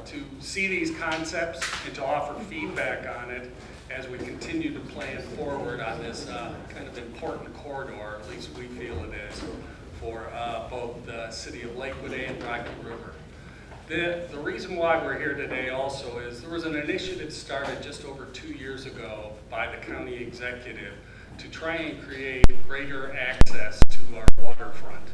to see these concepts and to offer feedback on it as we continue to plan forward on this kind of important corridor, at least we feel it is, for both the City of Lakewood and Rocky River. The reason why we're here today also is there was an initiative started just over 2 years ago by the county executive to try and create greater access to our waterfront.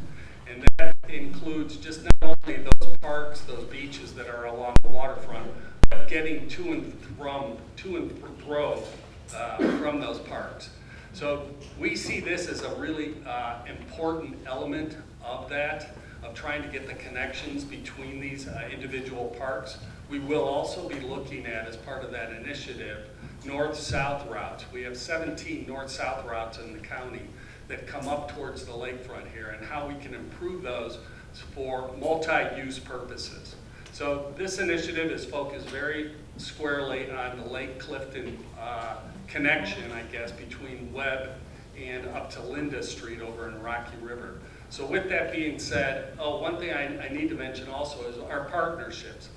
And that includes just not only those parks, those beaches that are along the waterfront, but getting to and fro from those parks. So we see this as a really important element of that, of trying to get the connections between these individual parks. We will also be looking at, as part of that initiative, north-south routes. We have 17 north-south routes in the county that come up towards the lakefront here, and how we can improve those for multi-use purposes. So this initiative is focused very squarely on the Lake Clifton connection, I guess, between Webb and up to Linda Street over in Rocky River. So with that being said, one thing I need to mention also is our partnerships.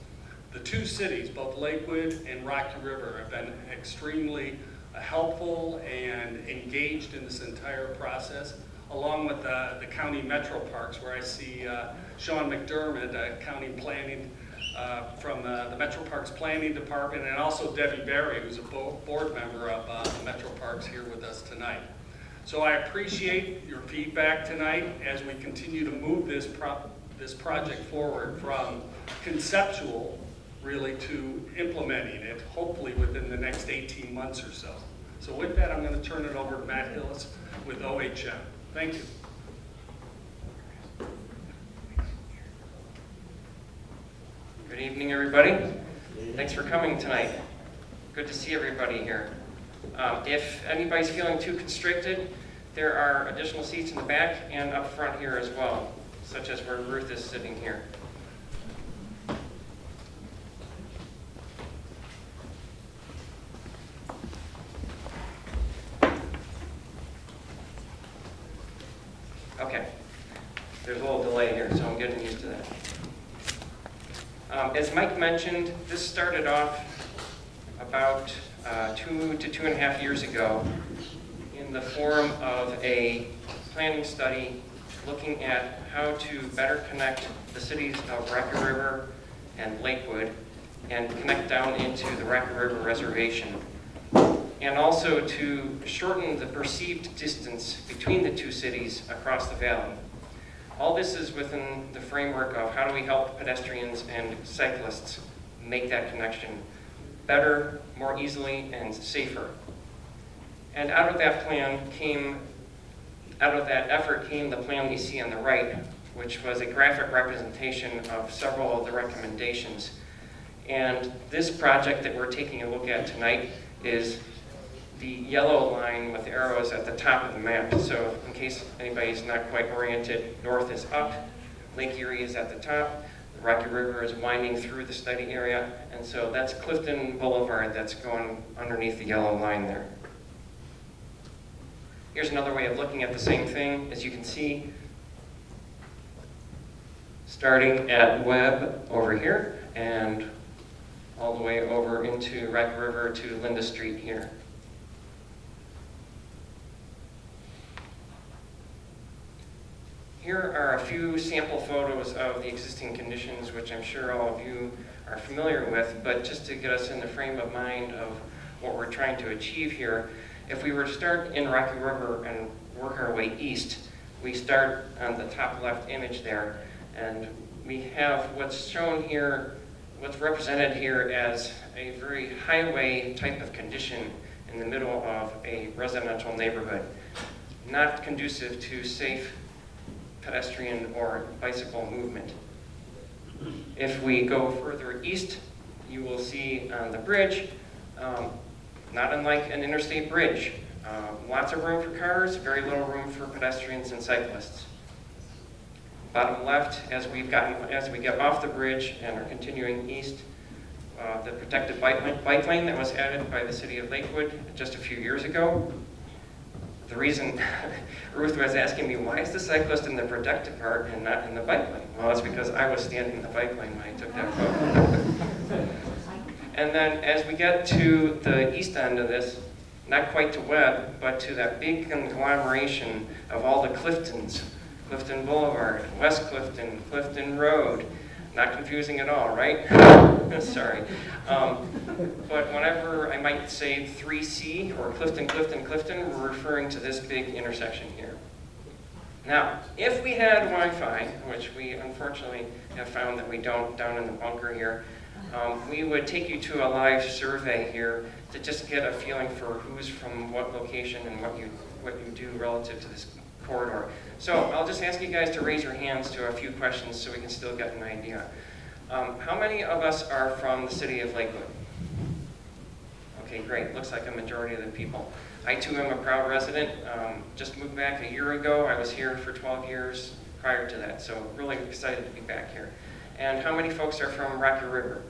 The two cities, both Lakewood and Rocky River, have been extremely helpful and engaged in this entire process, along with the county Metroparks, where I see Sean McDermott, county planning from the Metroparks Planning Department, and also Debbie Berry, who's a board member of Metroparks, here with us tonight. So I appreciate your feedback tonight as we continue to move this project forward from conceptual really to implementing it, hopefully within the next 18 months or so. So with that, I'm going to turn it over to Matt Hillis with OHM. Thank you. Good evening, everybody. Thanks for coming tonight. Good to see everybody here. If anybody's feeling too constricted, there are additional seats in the back and up front here as well, such as where Ruth is sitting here. Okay, there's a little delay here, so I'm getting used to that. As Mike mentioned, this started off about 2 to 2.5 years ago in the form of a planning study looking at how to better connect the cities of Rocky River and Lakewood and connect down into the Rocky River Reservation, and also to shorten the perceived distance between the two cities across the valley. All this is within the framework of how do we help pedestrians and cyclists make that connection better, more easily, and safer. And out of that effort came the plan you see on the right, which was a graphic representation of several of the recommendations. And this project that we're taking a look at tonight is the yellow line with arrows at the top of the map. So in case anybody's not quite oriented, north is up, Lake Erie is at the top, the Rocky River is winding through the study area, and so that's Clifton Boulevard that's going underneath the yellow line there. Here's another way of looking at the same thing. As you can see, starting at Webb over here and all the way over into Rocky River to Linda Street here. Here are a few sample photos of the existing conditions, which I'm sure all of you are familiar with, but just to get us in the frame of mind of what we're trying to achieve here, if we were to start in Rocky River and work our way east, we start on the top left image there, and we have what's shown here, what's represented here as a very highway type of condition in the middle of a residential neighborhood, not conducive to safe pedestrian or bicycle movement. If we go further east, you will see on the bridge, not unlike an interstate bridge, lots of room for cars, very little room for pedestrians and cyclists. Bottom left, as we get off the bridge and are continuing east, the protected bike lane that was added by the City of Lakewood just a few years ago. the reason Ruth was asking me, why is the cyclist in the protected part and not in the bike lane? Well, it's because I was standing in the bike lane when I took that photo. And then as we get to the east end of this, not quite to Webb, but to that big conglomeration of all the Cliftons, Clifton Boulevard, West Clifton, Clifton Road, not confusing at all, right? Sorry. But whenever I might say 3C or Clifton, Clifton, Clifton, we're referring to this big intersection here. Now, if we had Wi-Fi, which we unfortunately have found that we don't down in the bunker here, we would take you to a live survey here to just get a feeling for who's from what location and what you do relative to this corridor. So I'll just ask you guys to raise your hands to a few questions so we can still get an idea. How many of us are from the city of Lakewood? Okay, great. Looks like a majority of the people. I too am a proud resident. Just moved back a year ago. I was here for 12 years prior to that, so really excited to be back here. And how many folks are from Rocky River?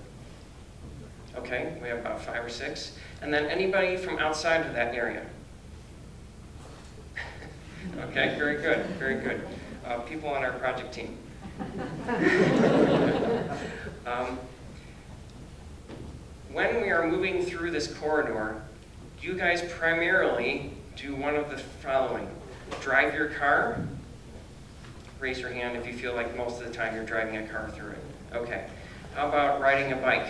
Okay, we have about 5 or 6. And then anybody from outside of that area? Okay, very good, very good. People on our project team. When we are moving through this corridor, you guys primarily do one of the following. Drive your car. Raise your hand if you feel like most of the time you're driving a car through it. Okay. How about riding a bike?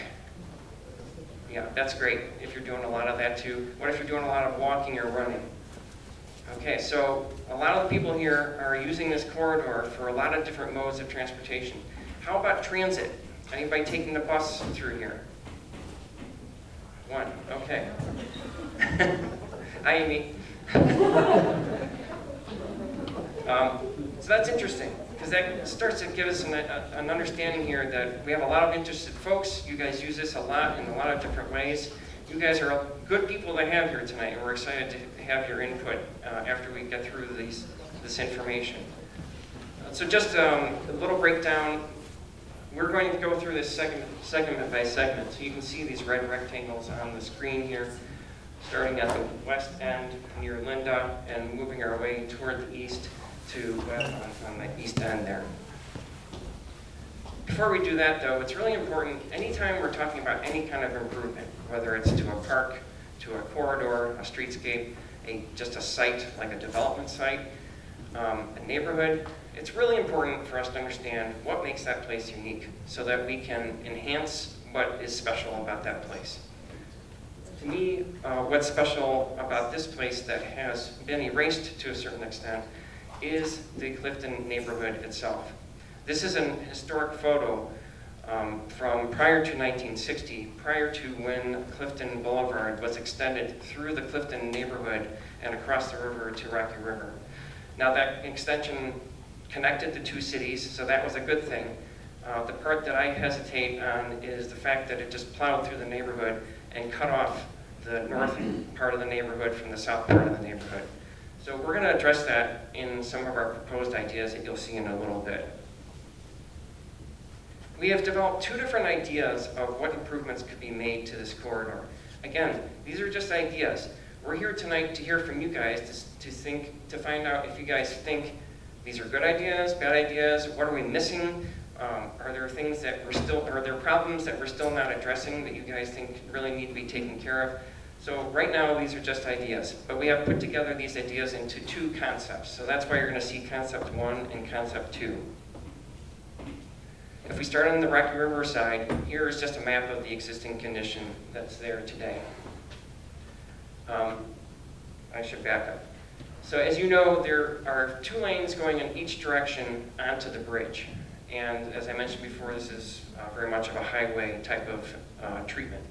Yeah, that's great if you're doing a lot of that too. What if you're doing a lot of walking or running? Okay, so a lot of the people here are using this corridor for a lot of different modes of transportation. How about transit? Anybody taking the bus through here? 1, okay. Hi, Amy. So that's interesting, because that starts to give us an understanding here that we have a lot of interested folks. You guys use this a lot in a lot of different ways. You guys are good people to have here tonight, and we're excited to have your input after we get through this information. So just a little breakdown. We're going to go through this segment by segment. So you can see these red rectangles on the screen here, starting at the west end near Linda and moving our way toward the east to Webb on the east end there. Before we do that, though, it's really important, anytime we're talking about any kind of improvement, whether it's to a park, to a corridor, a streetscape, just a site like a development site, a neighborhood, it's really important for us to understand what makes that place unique so that we can enhance what is special about that place. To me, what's special about this place that has been erased to a certain extent is the Clifton neighborhood itself. This is an historic photo from prior to 1960, prior to when Clifton Boulevard was extended through the Clifton neighborhood and across the river to Rocky River. Now that extension connected the two cities, so that was a good thing. The part that I hesitate on is the fact that it just plowed through the neighborhood and cut off the north part of the neighborhood from the south part of the neighborhood. So we're going to address that in some of our proposed ideas that you'll see in a little bit. We have developed 2 different ideas of what improvements could be made to this corridor. Again, these are just ideas. We're here tonight to hear from you guys to find out if you guys think these are good ideas, bad ideas, what are we missing? Are there things that are there problems that we're still not addressing that you guys think really need to be taken care of? So right now, these are just ideas, but we have put together these ideas into 2 concepts. So that's why you're going to see concept 1 and concept 2. If we start on the Rocky River side, here is just a map of the existing condition that's there today. I should back up. So as you know, there are 2 lanes going in each direction onto the bridge. And as I mentioned before, this is very much of a highway type of treatment.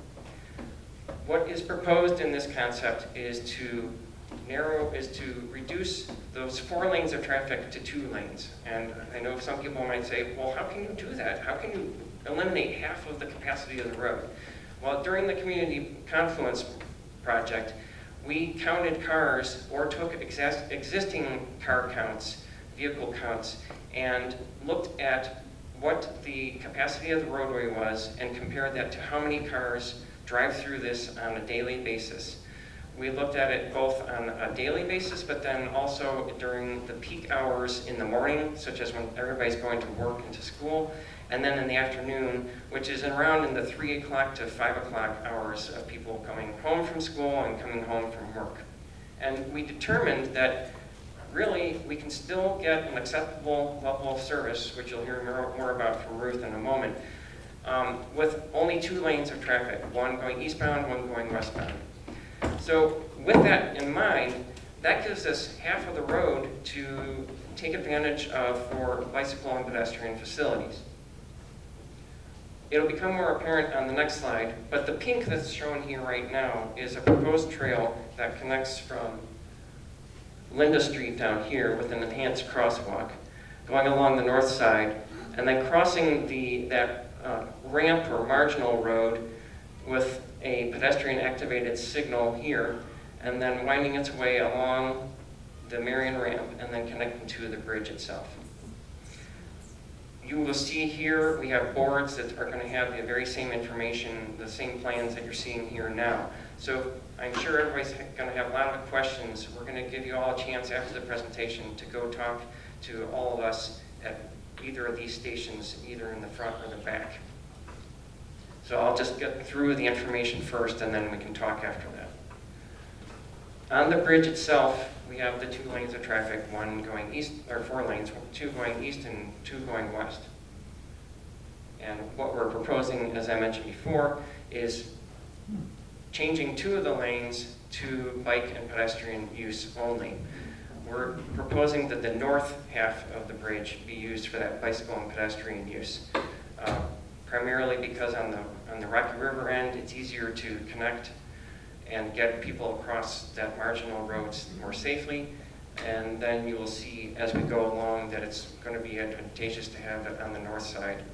What is proposed in this concept is to reduce those 4 lanes of traffic to 2 lanes. And I know some people might say, well, how can you do that? How can you eliminate half of the capacity of the road? Well, during the community Confluence project, we counted cars or took existing car counts, vehicle counts, and looked at what the capacity of the roadway was and compared that to how many cars drive through this on a daily basis. We looked at it both on a daily basis, but then also during the peak hours in the morning, such as when everybody's going to work and to school, and then in the afternoon, which is around in the 3 o'clock to 5 o'clock hours of people coming home from school and coming home from work. And we determined that really we can still get an acceptable level of service, which you'll hear more about from Ruth in a moment, with only 2 lanes of traffic, one going eastbound, one going westbound. So with that in mind, that gives us half of the road to take advantage of for bicycle and pedestrian facilities. It'll become more apparent on the next slide, but the pink that's shown here right now is a proposed trail that connects from Linda Street down here with an enhanced crosswalk, going along the north side, and then crossing that ramp or marginal road with a pedestrian activated signal here, and then winding its way along the Marion ramp and then connecting to the bridge itself. You will see here we have boards that are going to have the very same information, the same plans that you're seeing here now. So I'm sure everybody's going to have a lot of questions. We're going to give you all a chance after the presentation to go talk to all of us at either of these stations, either in the front or the back. So I'll just get through the information first and then we can talk after that. On the bridge itself, we have the 2 lanes of traffic, one going east, or 4 lanes, 2 going east and 2 going west. And what we're proposing, as I mentioned before, is changing 2 of the lanes to bike and pedestrian use only. We're proposing that the north half of the bridge be used for that bicycle and pedestrian use. Primarily because on the Rocky River end, it's easier to connect and get people across that marginal roads more safely. And then you will see as we go along that it's going to be advantageous to have it on the north side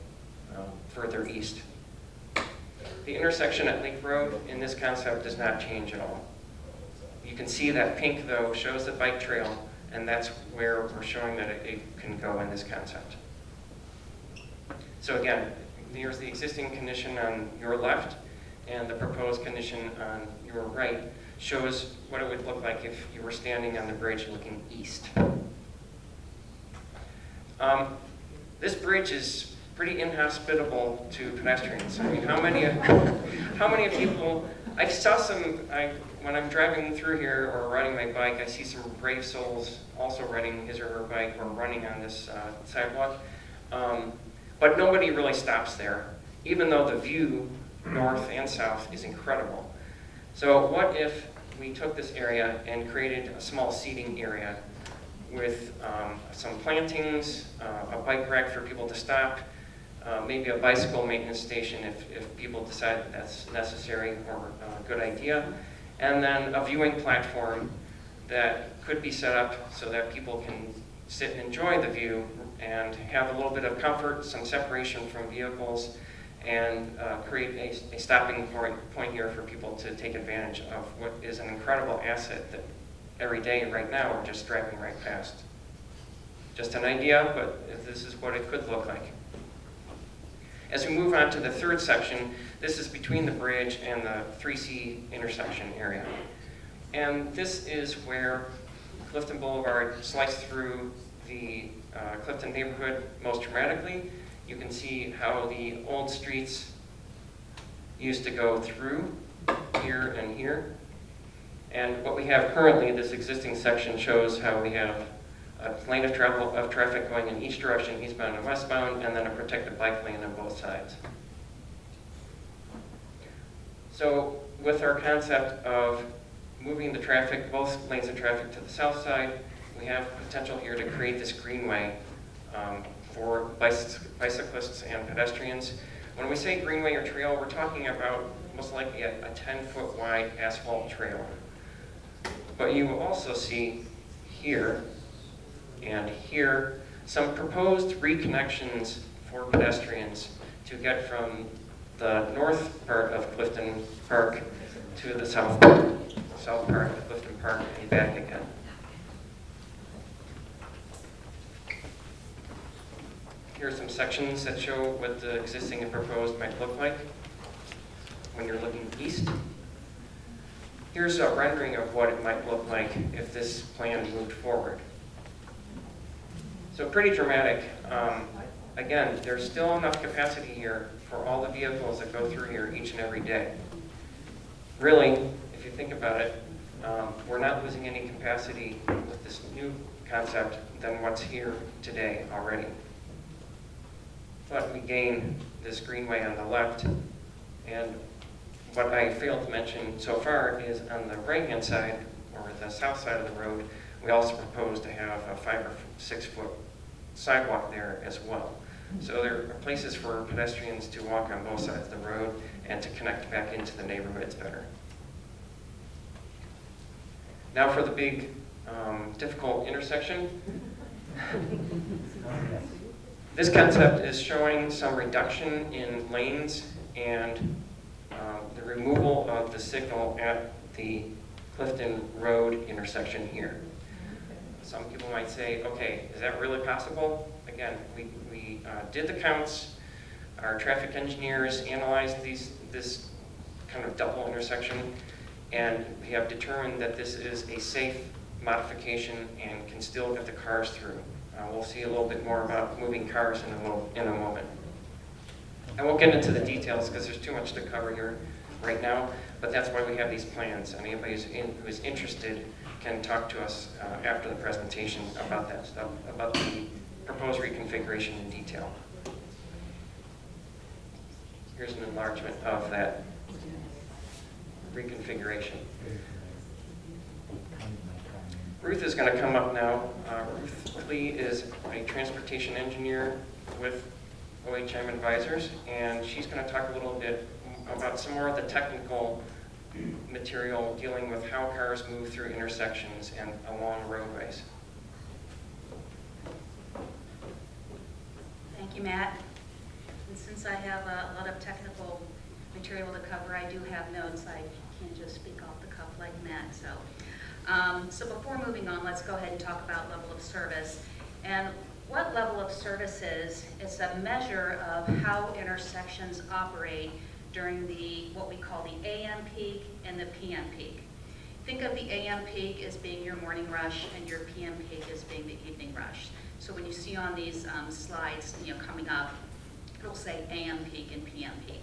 further east. The intersection at Lake Road in this concept does not change at all. You can see that pink though shows the bike trail, and that's where we're showing that it can go in this concept. So again, here's the existing condition on your left, and the proposed condition on your right shows what it would look like if you were standing on the bridge looking east. This bridge is pretty inhospitable to pedestrians. I mean, how many people, I saw some, when I'm driving through here or riding my bike, I see some brave souls also riding his or her bike or running on this sidewalk. But nobody really stops there, even though the view north and south is incredible. So what if we took this area and created a small seating area with some plantings, a bike rack for people to stop, maybe a bicycle maintenance station if people decide that that's necessary or a good idea, and then a viewing platform that could be set up so that people can sit and enjoy the view and have a little bit of comfort, some separation from vehicles, and create a stopping point here for people to take advantage of what is an incredible asset that every day right now we're just driving right past. Just an idea, but this is what it could look like. As we move on to the third section, this is between the bridge and the 3C intersection area. And this is where Clifton Boulevard sliced through the Clifton neighborhood most dramatically. You can see how the old streets used to go through here and here. And what we have currently, this existing section shows how we have a lane of traffic going in each direction, eastbound and westbound, and then a protected bike lane on both sides. So with our concept of moving the traffic, both lanes of traffic to the south side, we have potential here to create this greenway for bicyclists and pedestrians. When we say greenway or trail, we're talking about most likely a 10-foot wide asphalt trail. But you will also see here and here some proposed reconnections for pedestrians to get from the north part of Clifton Park to the south part of Clifton Park and back again. Here are some sections that show what the existing and proposed might look like when you're looking east. Here's a rendering of what it might look like if this plan moved forward. So pretty dramatic. Again, there's still enough capacity here for all the vehicles that go through here each and every day. Really, if you think about it, we're not losing any capacity with this new concept than what's here today already. But we gain this greenway on the left, and what I failed to mention so far is on the right-hand side, or the south side of the road, we also propose to have a 5 or 6 foot sidewalk there as well. So there are places for pedestrians to walk on both sides of the road and to connect back into the neighborhoods better. Now for the big, difficult intersection. This concept is showing some reduction in lanes and the removal of the signal at the Clifton Road intersection here. Some people might say, okay, is that really possible? Again, we did the counts. Our traffic engineers analyzed this kind of double intersection, and we have determined that this is a safe modification and can still get the cars through. We'll see a little bit more about moving cars in a moment. I won't get into the details because there's too much to cover here right now, but that's why we have these plans. And anybody who's interested can talk to us after the presentation about that stuff, about the proposed reconfiguration in detail. Here's an enlargement of that reconfiguration. Ruth is going to come up now. Ruth Lee is a transportation engineer with OHM Advisors, and she's going to talk a little bit about some more of the technical material dealing with how cars move through intersections and along roadways. Thank you, Matt. And since I have a lot of technical material to cover, I do have notes. I can't just speak off the cuff like Matt. So before moving on, let's go ahead and talk about level of service. And what level of service is, it's a measure of how intersections operate during what we call the AM peak and the PM peak. Think of the AM peak as being your morning rush and your PM peak as being the evening rush. So when you see on these slides, coming up, it'll say AM peak and PM peak.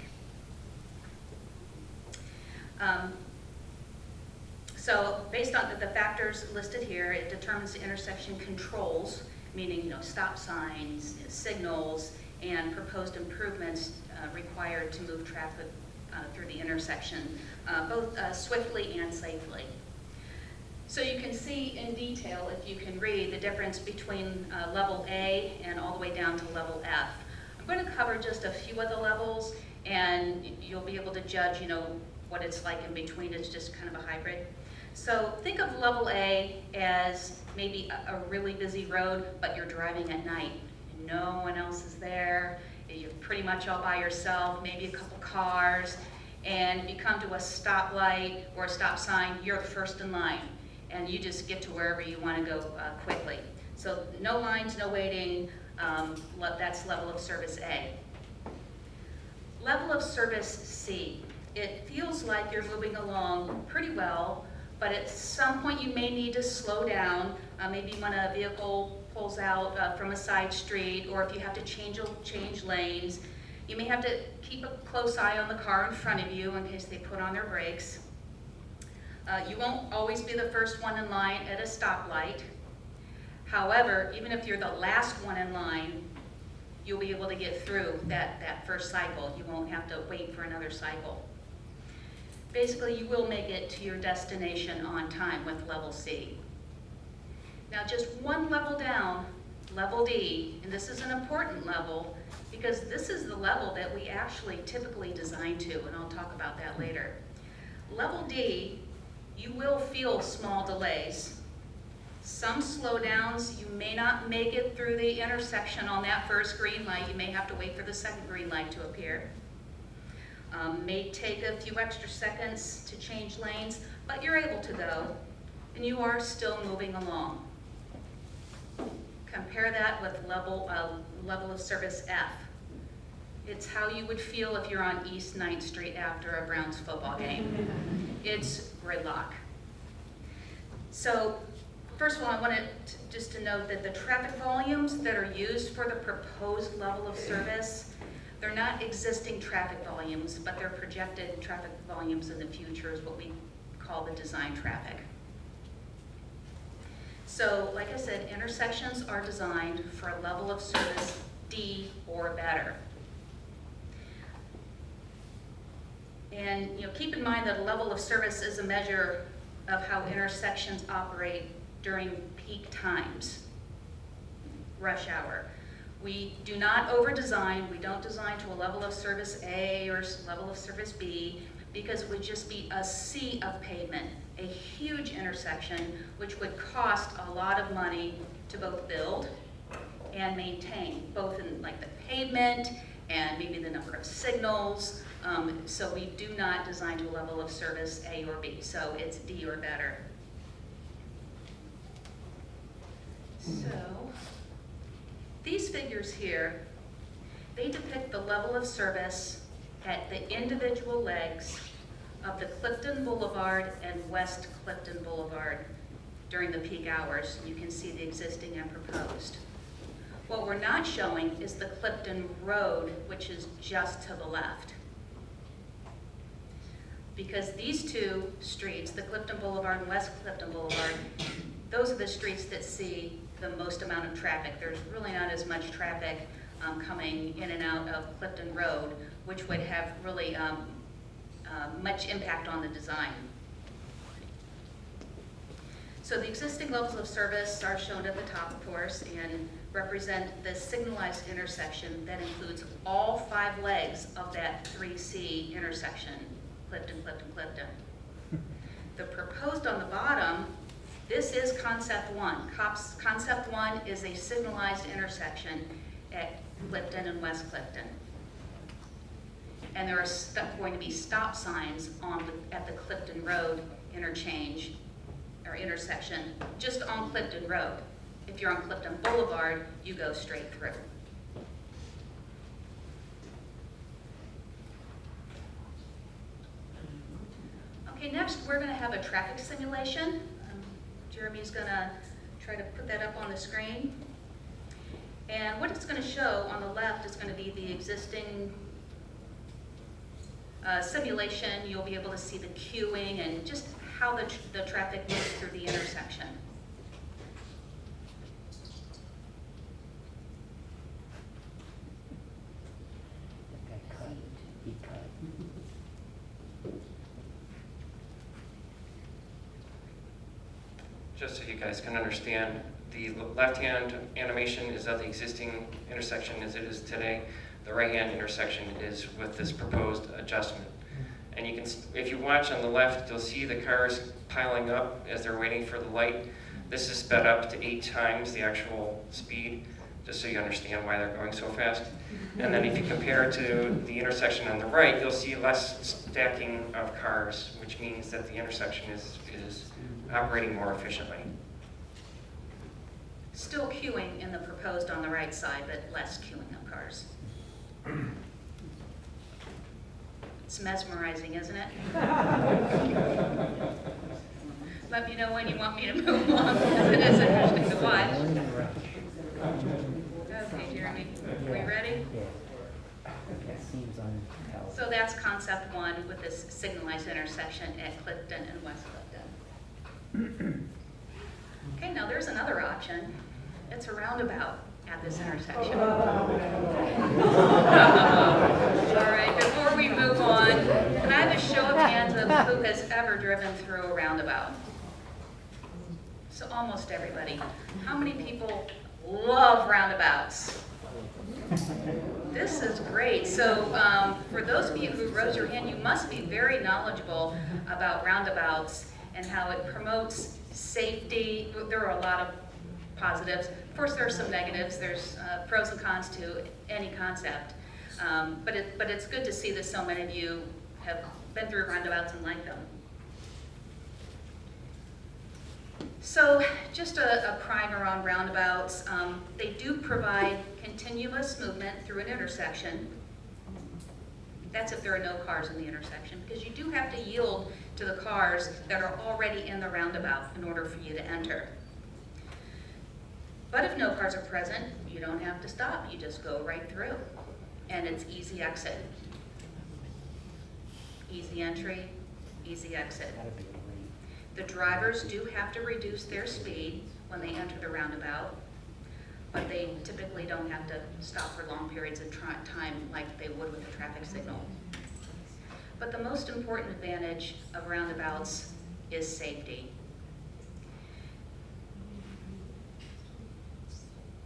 So based on the factors listed here, it determines the intersection controls, meaning stop signs, signals, and proposed improvements required to move traffic through the intersection, both swiftly and safely. So you can see in detail, if you can read, the difference between level A and all the way down to level F. I'm going to cover just a few of the levels, and you'll be able to judge, what it's like in between. It's just kind of a hybrid. So think of level A as maybe a really busy road, but you're driving at night. No one else is there. You're pretty much all by yourself, maybe a couple cars, and if you come to a stoplight or a stop sign, you're the first in line, and you just get to wherever you want to go quickly. So no lines, no waiting, that's level of service A. Level of service C. It feels like you're moving along pretty well, but at some point you may need to slow down, maybe when a vehicle pulls out from a side street, or if you have to change lanes. You may have to keep a close eye on the car in front of you in case they put on their brakes. You won't always be the first one in line at a stoplight. However, even if you're the last one in line, you'll be able to get through that first cycle. You won't have to wait for another cycle. Basically, you will make it to your destination on time with level C. Now, just one level down, level D, and this is an important level because this is the level that we actually typically design to, and I'll talk about that later. Level D, you will feel small delays. Some slowdowns, you may not make it through the intersection on that first green light. You may have to wait for the second green light to appear. May take a few extra seconds to change lanes, but you're able to go, and you are still moving along. Compare that with level of service F. It's how you would feel if you're on East 9th Street after a Browns football game. It's gridlock. So, first of all, I wanted just to note that the traffic volumes that are used for the proposed level of service, they're not existing traffic volumes, but they're projected traffic volumes in the future is what we call the design traffic. So, like I said, intersections are designed for a level of service D or better. And keep in mind that a level of service is a measure of how intersections operate during peak times, rush hour. We do not over-design. We don't design to a level of service A or level of service B, because it would just be a sea of pavement, a huge intersection, which would cost a lot of money to both build and maintain, both in like the pavement and maybe the number of signals. So we do not design to a level of service A or B, so it's D or better. So these figures here, they depict the level of service at the individual legs of the Clifton Boulevard and West Clifton Boulevard during the peak hours. You can see the existing and proposed. What we're not showing is the Clifton Road, which is just to the left. Because these two streets, the Clifton Boulevard and West Clifton Boulevard, those are the streets that see the most amount of traffic. There's really not as much traffic coming in and out of Clifton Road, which would have really much impact on the design. So the existing levels of service are shown at the top, of course, and represent the signalized intersection that includes all 5 legs of that 3C intersection, Clifton, Clifton, Clifton. The proposed on the bottom, this is Concept 1. Concept 1 is a signalized intersection at Clifton and West Clifton. And there are going to be stop signs at the Clifton Road interchange or intersection, just on Clifton Road. If you're on Clifton Boulevard, you go straight through. Okay, next we're going to have a traffic simulation. Jeremy's going to try to put that up on the screen. And what it's going to show on the left is going to be the existing simulation. You'll be able to see the queuing and just how the traffic moves through the intersection. Just so you guys can understand, the left-hand animation is of the existing intersection as it is today. The right-hand intersection is with this proposed adjustment. And you can, if you watch on the left, you'll see the cars piling up as they're waiting for the light. This is sped up to 8 times the actual speed, just so you understand why they're going so fast. And then if you compare it to the intersection on the right, you'll see less stacking of cars, which means that the intersection is operating more efficiently. Still queuing in the proposed on the right side, but less queuing of cars. It's mesmerizing, isn't it? Let me know when you want me to move along, because it is interesting to watch. Okay, Jeremy, are we ready? So that's Concept 1 with this signalized intersection at Clifton and West Clifton. Okay, now there's another option. It's a roundabout at this intersection. All right, before we move on, can I have a show of hands of who has ever driven through a roundabout? So almost everybody. How many people love roundabouts? This is great. So for those of you who rose your hand, you must be very knowledgeable about roundabouts and how it promotes safety. There are a lot of positives. Of course, there are some negatives. There's pros and cons to any concept. But it's good to see that so many of you have been through roundabouts and like them. So just a primer on roundabouts. They do provide continuous movement through an intersection. That's if there are no cars in the intersection, because you do have to yield to the cars that are already in the roundabout in order for you to enter. But if no cars are present, you don't have to stop. You just go right through. And it's easy exit. Easy entry, easy exit. The drivers do have to reduce their speed when they enter the roundabout, but they typically don't have to stop for long periods of time like they would with a traffic signal. But the most important advantage of roundabouts is safety.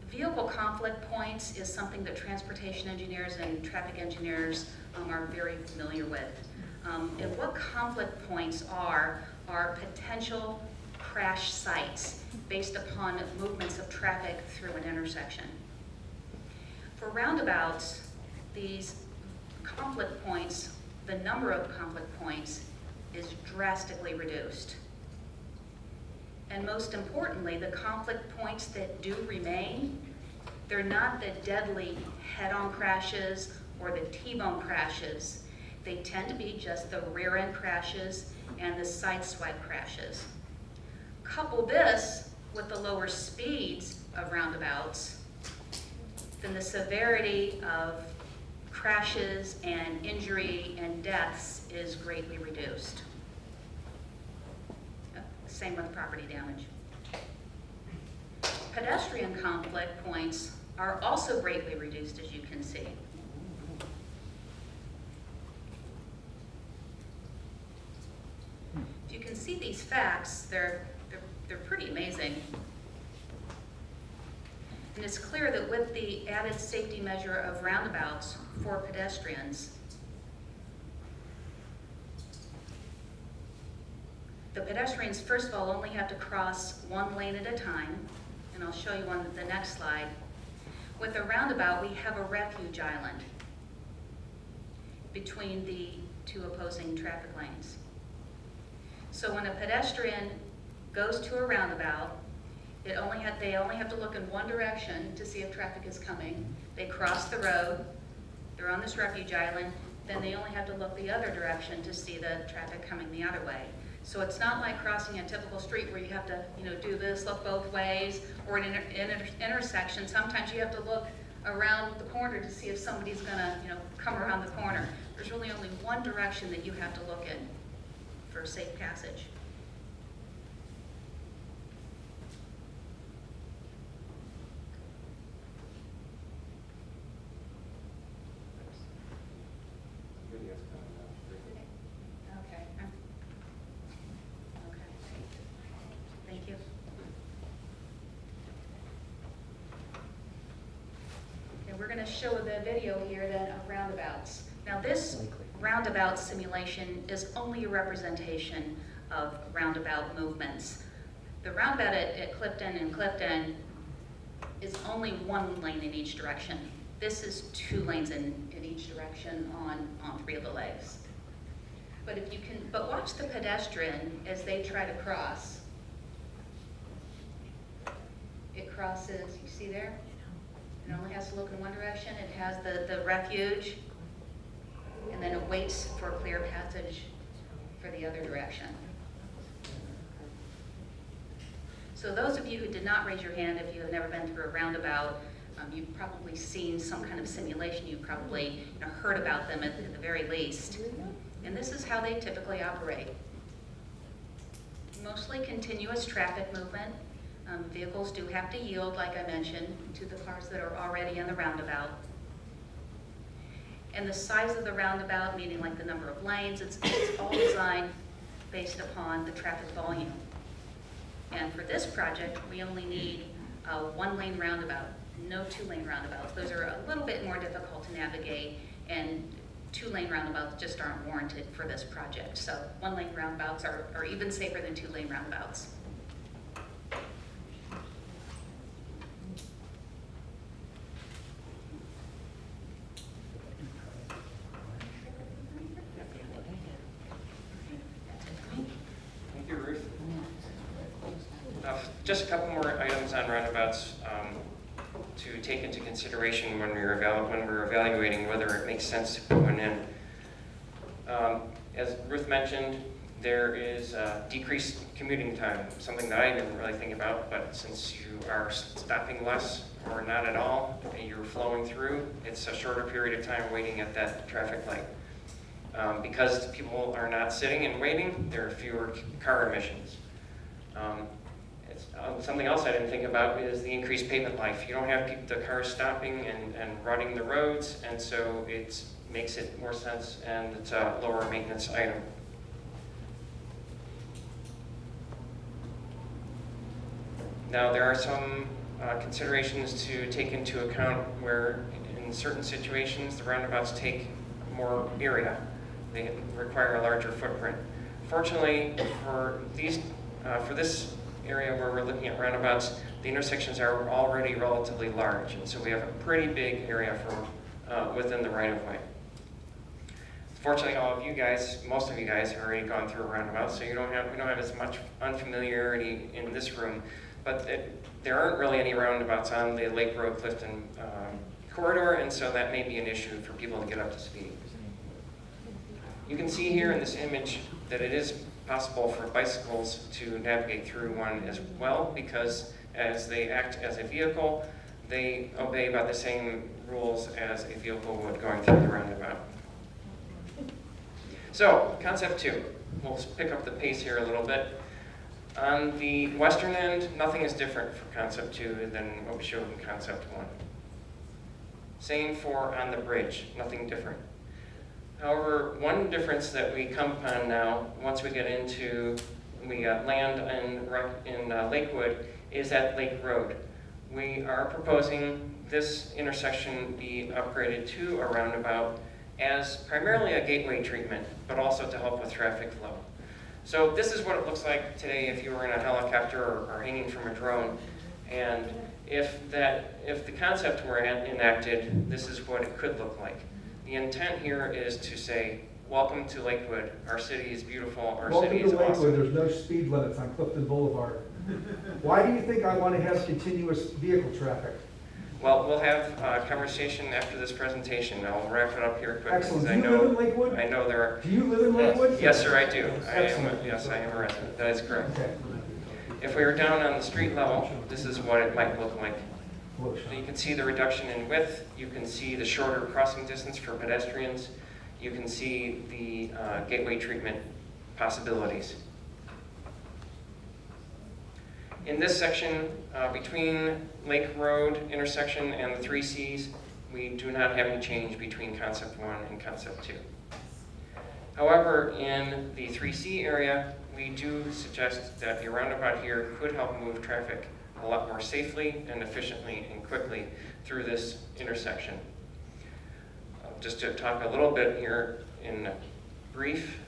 Vehicle conflict points is something that transportation engineers and traffic engineers are very familiar with. And what conflict points are potential crash sites based upon movements of traffic through an intersection. For roundabouts, these conflict points, the number of conflict points is drastically reduced. And most importantly, the conflict points that do remain, they're not the deadly head-on crashes or the T-bone crashes. They tend to be just the rear-end crashes and the side swipe crashes. Couple this with the lower speeds of roundabouts, then the severity of crashes and injury and deaths is greatly reduced. Same with property damage. Pedestrian conflict points are also greatly reduced, as you can see. If you can see these facts, they're pretty amazing. And it's clear that with the added safety measure of roundabouts for pedestrians, the pedestrians, first of all, only have to cross one lane at a time, and I'll show you on the next slide. With a roundabout, we have a refuge island between the two opposing traffic lanes. So when a pedestrian goes to a roundabout, they only have to look in one direction to see if traffic is coming. They cross the road, they're on this refuge island, then they only have to look the other direction to see the traffic coming the other way. So it's not like crossing a typical street where you have to, do this, look both ways, or in an intersection. Sometimes you have to look around the corner to see if somebody's gonna, come around the corner. There's really only one direction that you have to look in for safe passage. We're going to show the video here then of roundabouts. Now this roundabout simulation is only a representation of roundabout movements. The roundabout at Clifton and Clifton is only one lane in each direction. This is 2 lanes in each direction on 3 of the legs. But watch the pedestrian as they try to cross. It crosses, you see there? It only has to look in one direction. It has the refuge, and then it waits for clear passage for the other direction. So those of you who did not raise your hand, if you have never been through a roundabout, you've probably seen some kind of simulation. You've probably heard about them at the very least. And this is how they typically operate. Mostly continuous traffic movement. Vehicles do have to yield, like I mentioned, to the cars that are already in the roundabout. And the size of the roundabout, meaning like the number of lanes, it's all designed based upon the traffic volume. And for this project, we only need a 1-lane roundabout, no 2-lane roundabouts. Those are a little bit more difficult to navigate, and 2-lane roundabouts just aren't warranted for this project. So 1-lane roundabouts are even safer than 2-lane roundabouts. Just a couple more items on roundabouts to take into consideration when we're evaluating whether it makes sense to put one in. As Ruth mentioned, there is decreased commuting time, something that I didn't really think about, but since you are stopping less or not at all, and you're flowing through, it's a shorter period of time waiting at that traffic light. Because people are not sitting and waiting, there are fewer car emissions. Something else I didn't think about is the increased pavement life. You don't have the cars stopping and running the roads, and so it makes it more sense, and it's a lower maintenance item. Now, there are some considerations to take into account where in certain situations the roundabouts take more area. They require a larger footprint. Fortunately, for this area where we're looking at roundabouts, the intersections are already relatively large, and so we have a pretty big area for within the right-of-way. Fortunately, all of you guys, most of you guys, have already gone through a roundabout, so we don't have as much unfamiliarity in this room. But there aren't really any roundabouts on the Lake Road Clifton corridor, and so that may be an issue for people to get up to speed. You can see here in this image that it is possible for bicycles to navigate through one as well, because as they act as a vehicle, they obey about the same rules as a vehicle would going through the roundabout. So, concept 2. We'll pick up the pace here a little bit. On the western end, nothing is different for concept 2 than what we showed in concept 1. Same for on the bridge, nothing different. However, one difference that we come upon now, once we get into, we land in Lakewood, is at Lake Road. We are proposing this intersection be upgraded to a roundabout as primarily a gateway treatment, but also to help with traffic flow. So this is what it looks like today if you were in a helicopter or hanging from a drone. And if the concept were enacted, this is what it could look like. The intent here is to say, welcome to Lakewood. Our city is beautiful. Our city is awesome. Welcome to Lakewood. There's no speed limits on Clifton Boulevard. Why do you think I want to have continuous vehicle traffic? Well, we'll have a conversation after this presentation. I'll wrap it up here quickly. Excellent. Do you live in Lakewood? I know there are. Do you live in Lakewood? Yes, sir, I do. Excellent. Yes, I am a resident. That is correct. Okay. If we were down on the street level, this is what it might look like. Look. So you can see the reduction in width. You can see the shorter crossing distance for pedestrians. You can see the gateway treatment possibilities. In this section, between Lake Road intersection and the 3 Cs, we do not have any change between Concept 1 and Concept 2. However, in the 3C area, we do suggest that the roundabout here could help move traffic a lot more safely and efficiently and quickly through this intersection. Just to talk a little bit here in brief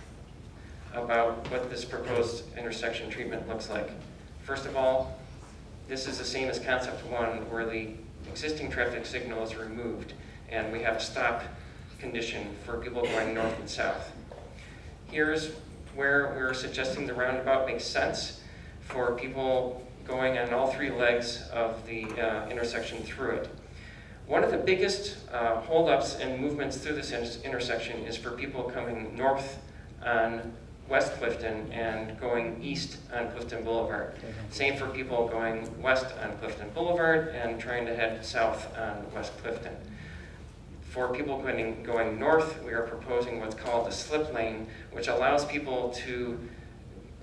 about what this proposed intersection treatment looks like. First of all, this is the same as Concept 1, where the existing traffic signal is removed, and we have a stop condition for people going north and south. Here's where we're suggesting the roundabout makes sense for people going on all 3 legs of the intersection through it. One of the biggest holdups and movements through this intersection is for people coming north on West Clifton and going east on Clifton Boulevard. Same for people going west on Clifton Boulevard and trying to head south on West Clifton. For people going north, we are proposing what's called a slip lane, which allows people to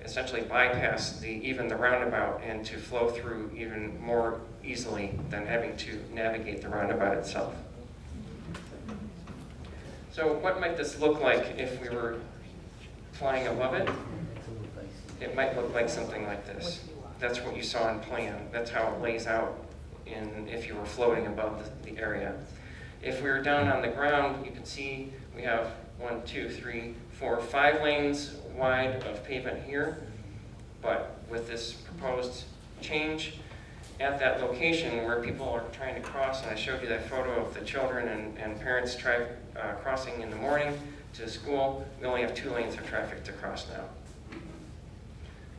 essentially bypass even the roundabout and to flow through even more easily than having to navigate the roundabout itself. So what might this look like if we were flying above it? It might look like something like this. That's what you saw in plan. That's how it lays out if you were floating above the area. If we were down on the ground, you can see we have 1, 2, 3, 4, 5 lanes wide of pavement here. But with this proposed change at that location where people are trying to cross, and I showed you that photo of the children and parents crossing in the morning to school, we only have 2 lanes of traffic to cross now.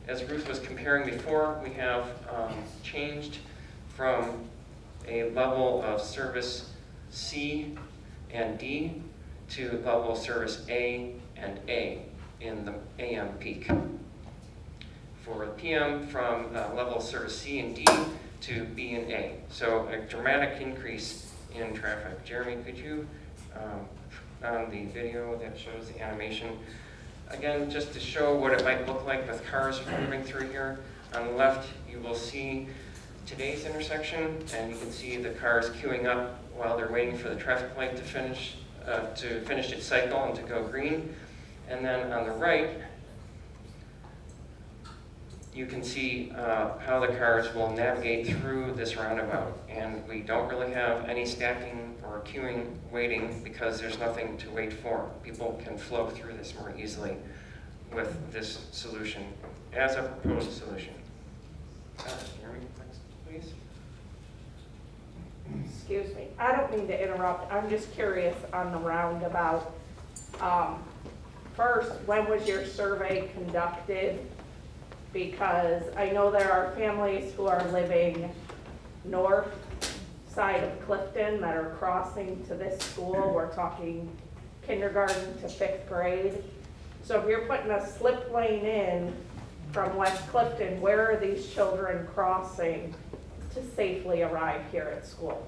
As Ruth was comparing before, we have changed from a level of service C and D to level service A and A in the AM peak. For PM, from level service C and D to B and A. So a dramatic increase in traffic. Jeremy, could you, on the video that shows the animation, again, just to show what it might look like with cars moving through here. On the left, you will see today's intersection, and you can see the cars queuing up while they're waiting for the traffic light to finish its cycle and to go green. And then on the right, you can see how the cars will navigate through this roundabout. And we don't really have any stacking or queuing waiting because there's nothing to wait for. People can flow through this more easily with this solution as a proposed solution. Jeremy, next, please. Excuse me, I don't mean to interrupt, I'm just curious on the roundabout. First, when was your survey conducted? Because I know there are families who are living north side of Clifton that are crossing to this school. We're talking kindergarten to 5th grade. So if you're putting a slip lane in from West Clifton, where are these children crossing to safely arrive here at school?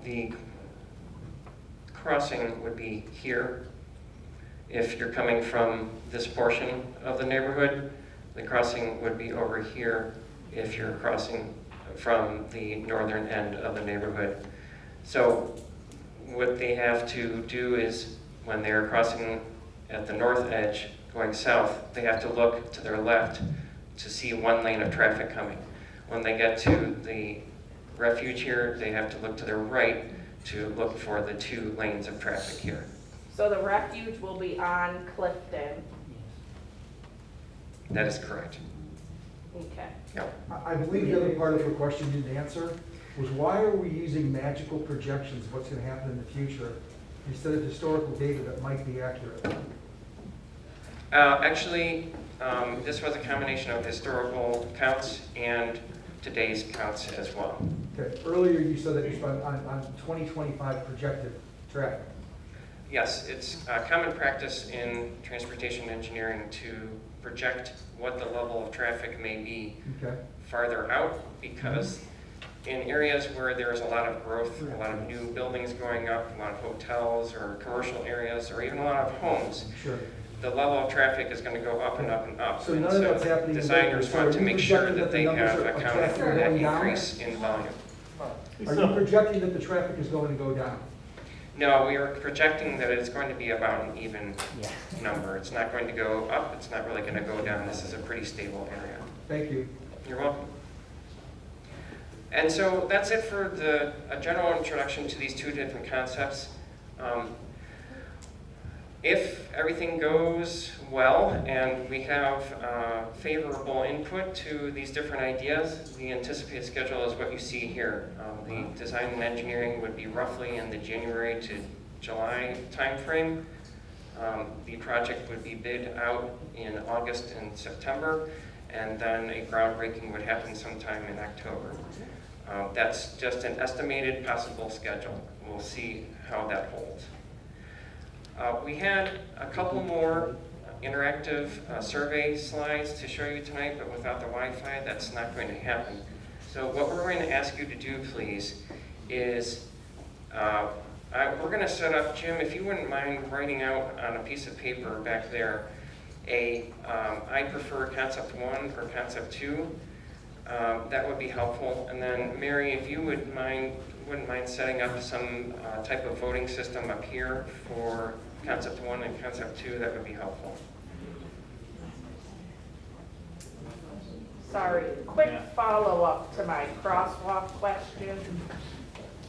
The crossing would be here. If you're coming from this portion of the neighborhood, the crossing would be over here if you're crossing from the northern end of the neighborhood. So what they have to do is, when they're crossing at the north edge going south, they have to look to their left to see one lane of traffic coming. When they get to the refuge here, they have to look to their right to look for the 2 lanes of traffic here. So the refuge will be on Clifton. That is correct. Okay. Yep. I believe the other part of your question you didn't answer was, why are we using magical projections of what's going to happen in the future instead of historical data that might be accurate? Actually, this was a combination of historical counts and today's counts as well. Okay. Earlier you said that you spent on 2025 projected traffic. Yes, it's common practice in transportation engineering to project what the level of traffic may be Okay. farther out, because in areas where there's a lot of growth, a lot of new buildings going up, a lot of hotels or commercial areas, or even a lot of homes, Sure. the level of traffic is going to go up and up and up. So And none of that's happening in designers Lakewood. So want are to you make sure projecting that that the they numbers have are accounted traffic for are that going down? increase in volume. Are you projecting that the traffic is going to go down? No, we are projecting that it's going to be about an even number. It's not going to go up, it's not really going to go down. This is a pretty stable area. Thank you. You're welcome. And so that's it for a general introduction to these 2 different concepts. If everything goes well and we have favorable input to these different ideas, the anticipated schedule is what you see here. The design and engineering would be roughly in the January to July timeframe. The project would be bid out in August and September, and then a groundbreaking would happen sometime in October. That's just an estimated possible schedule. We'll see how that holds. We had a couple more interactive survey slides to show you tonight, but without the Wi-Fi, that's not going to happen. So what we're going to ask you to do, please, is we're going to set up, Jim, if you wouldn't mind writing out on a piece of paper back there, I prefer concept 1 or concept 2. That would be helpful. And then Mary, if you wouldn't mind setting up some type of voting system up here for concept 1 and concept 2, that would be helpful. Sorry, quick follow-up to my crosswalk question.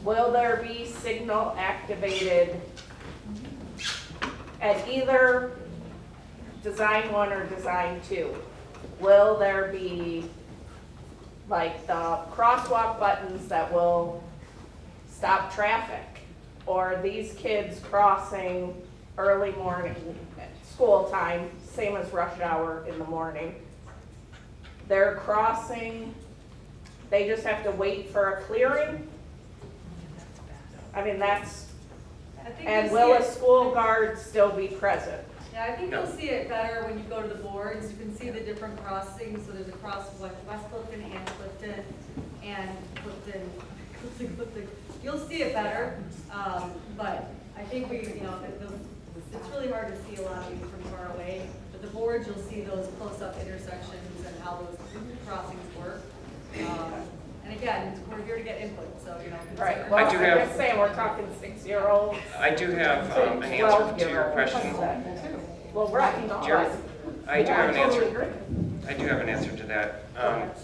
Will there be signal activated at either design 1 or design 2? Will there be like the crosswalk buttons that will stop traffic? Or these kids crossing early morning, school time, same as rush hour in the morning, they're crossing, They just have to wait for a clearing? I mean, that's, I think and you'll will see a it- school guard still be present? Yeah, I think you'll see it better when you go to the boards. You can see the different crossings. So there's a cross West Clifton and Clifton and Clifton. You'll see it better. But I think it's really hard to see a lot of these from far away. But the boards, you'll see those close-up intersections and how those crossings work. And again, we're here to get input, so, Right, concern- well, I do I'm have- just saying, we're talking 6-year-olds. I do have an answer to your question. Well, right. Jared, I do have an totally answer. agree. I do have an answer to that.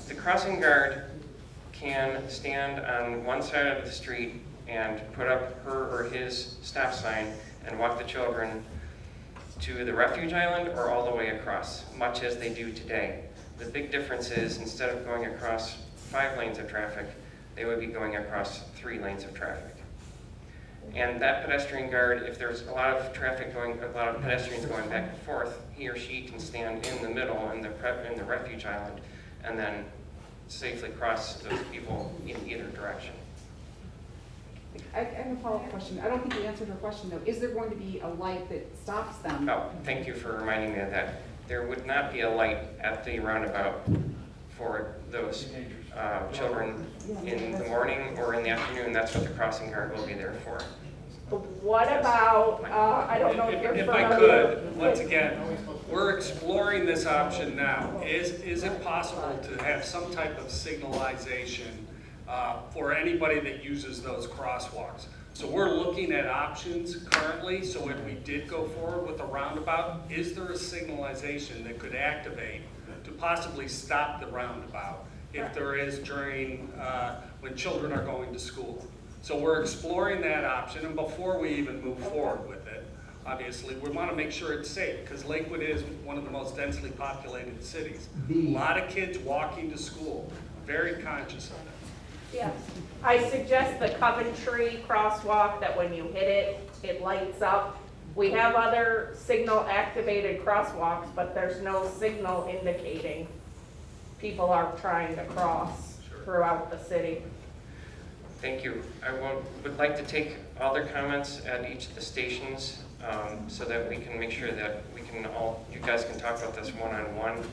The crossing guard can stand on one side of the street and put up her or his stop sign and walk the children to the refuge island or all the way across, much as they do today. The big difference is instead of going across 5 lanes of traffic, they would be going across 3 lanes of traffic. And that pedestrian guard, if there's a lot of traffic going, a lot of pedestrians going back and forth, he or she can stand in the middle in the refuge island and then safely cross those people in either direction. I have a follow-up question. I don't think you answered her question, though. Is there going to be a light that stops them? Oh, thank you for reminding me of that. There would not be a light at the roundabout for those children in the morning or in the afternoon. That's what the crossing guard will be there for. What about, I don't know if you're If I familiar. could, once again, we're exploring this option now. Is it possible to have some type of signalization for anybody that uses those crosswalks? So we're looking at options currently, so if we did go forward with a roundabout, is there a signalization that could activate to possibly stop the roundabout if there is during, when children are going to school? So we're exploring that option, and before we even move forward with it, obviously, we want to make sure it's safe, because Lakewood is one of the most densely populated cities. A lot of kids walking to school, very conscious of it. Yes. I suggest the Coventry crosswalk, that when you hit it, it lights up. We have other signal activated crosswalks, but there's no signal indicating people are trying to cross throughout the city. Thank you. I would like to take other comments at each of the stations so that we can make sure that you guys can talk about this one-on-one.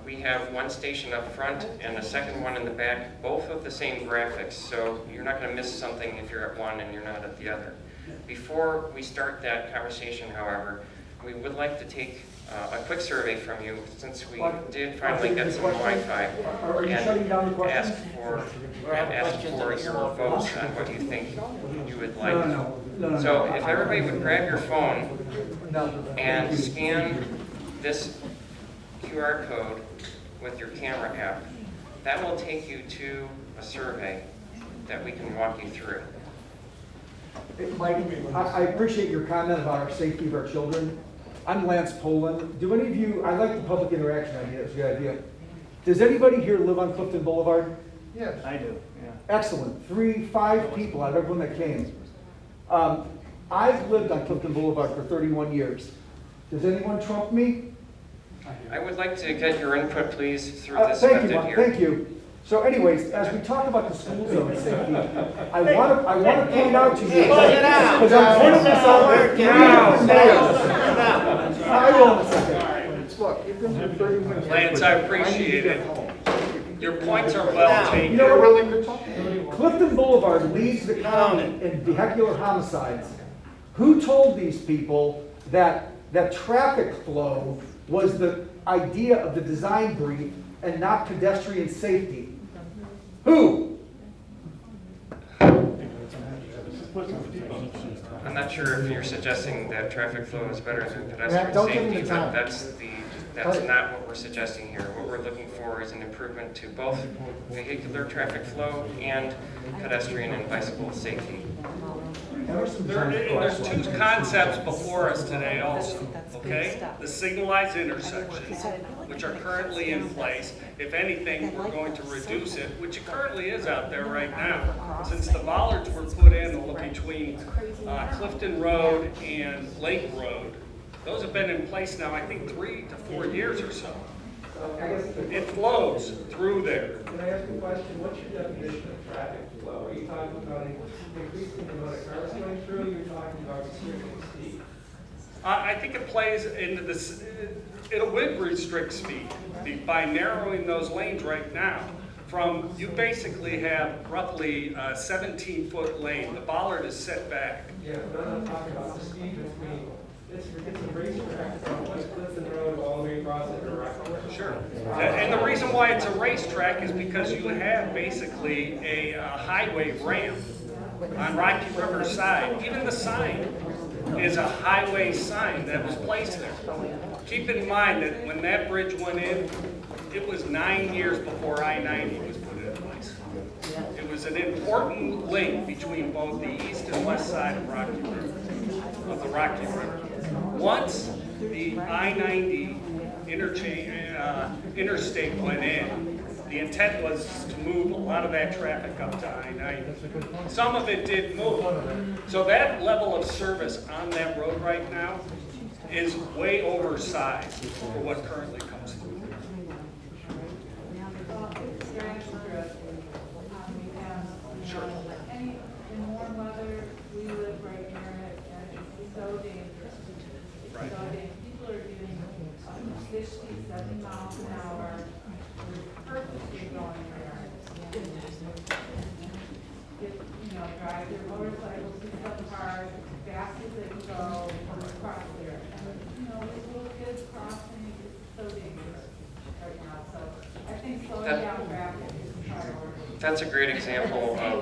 We have one station up front and a second one in the back, both with the same graphics, so you're not going to miss something if you're at one and you're not at the other. Before we start that conversation, however, we would like to take a quick survey from you, since we did finally get some Wi-Fi, and ask for your votes on what you think you would like. So if everybody would grab your phone and scan this QR code with your camera app, that will take you to a survey that we can walk you through. Mike, I appreciate your comment about our safety of our children. I'm Lance Poland. Do any of you, I like the public interaction idea, it's a good idea. Does anybody here live on Clifton Boulevard? Yes. I do, yeah. Excellent. 5 people out of everyone that came. I've lived on Clifton Boulevard for 31 years. Does anyone trump me? I would like to get your input, please, through this Thank method you, Mike. here. Thank you. So anyways, as we talk about the school zone safety, I want to point out to you, because I'm putting this out there, 3 different layers. I will in a second. Look, you've been here 30 minutes. Lance, I appreciate it. Your points are well taken. You know what? Clifton Boulevard leads the county in vehicular homicides. Who told these people that traffic flow was the idea of the design brief and not pedestrian safety? Who? I'm not sure if you're suggesting that traffic flow is better than pedestrian Don't give me safety, the but time. that's not what we're suggesting here. What we're looking for is an improvement to both vehicular traffic flow and pedestrian and bicycle safety. There's 2 concepts before us today also, okay? The signalized intersections, which are currently in place. If anything, we're going to reduce it, which it currently is out there right now. Since the bollards were put in between Clifton Road and Lake Road, those have been in place now, I think, 3 to 4 years or so. I guess. It flows through there. Can I ask a question? What's your definition of traffic flow? Are you talking about increasing the amount of cars going through? Or you're talking about restricting speed? I think it plays into this, it would restrict speed by narrowing those lanes right now. You basically have roughly a 17-foot lane. The bollard is set back. Yeah, but I'm not talking about the speed between, it's a racetrack from West Clifton Road all the way across it to Rocky River. Sure. And the reason why it's a racetrack is because you have basically a highway ramp on Rocky River side. Even the sign is a highway sign that was placed there. Keep in mind that when that bridge went in, it was 9 years before I-90 was put in place. It was an important link between both the east and west side of Rocky River, of the Rocky River. Once the I-90 interstate went in, the intent was to move a lot of that traffic up to I-90. Some of it did move. So that level of service on that road right now is way oversized for what currently comes through. Sure. In warm weather, we live right near it, and it's so dangerous. It's Right. so dangerous. People are doing 50, 70 miles an hour. They're purposely going there. Drive their motorcycles, pick up cars, as fast as they can go, across there. And, with little kids crossing, it's so dangerous right now. So I think slowing down traffic is a priority. That's a great example of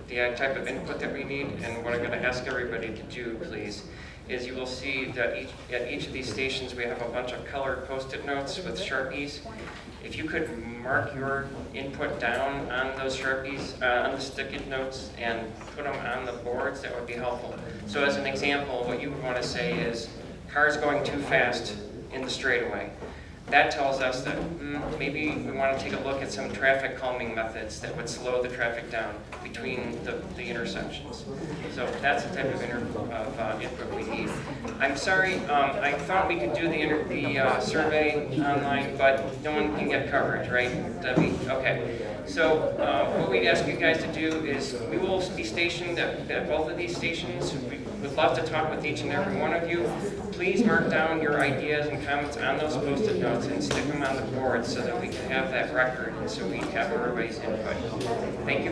the type of input that we need, and what I'm going to ask everybody to do, please, is you will see that at each of these stations we have a bunch of colored Post-it notes with Sharpies. If you could mark your input down on those Sharpies, on the sticky notes, and put them on the boards, that would be helpful. So as an example, what you would want to say is, cars going too fast in the straightaway. That tells us that maybe we want to take a look at some traffic calming methods that would slow the traffic down between the intersections. So that's the type of input we need. I'm sorry, I thought we could do the survey online, but no one can get coverage, right, Debbie? Okay. So what we'd ask you guys to do is, we will be stationed at both of these stations. We would love to talk with each and every one of you. Please mark down your ideas and comments on those Post-it notes and stick them on the board so that we can have that record and so we have everybody's input. Thank you very much.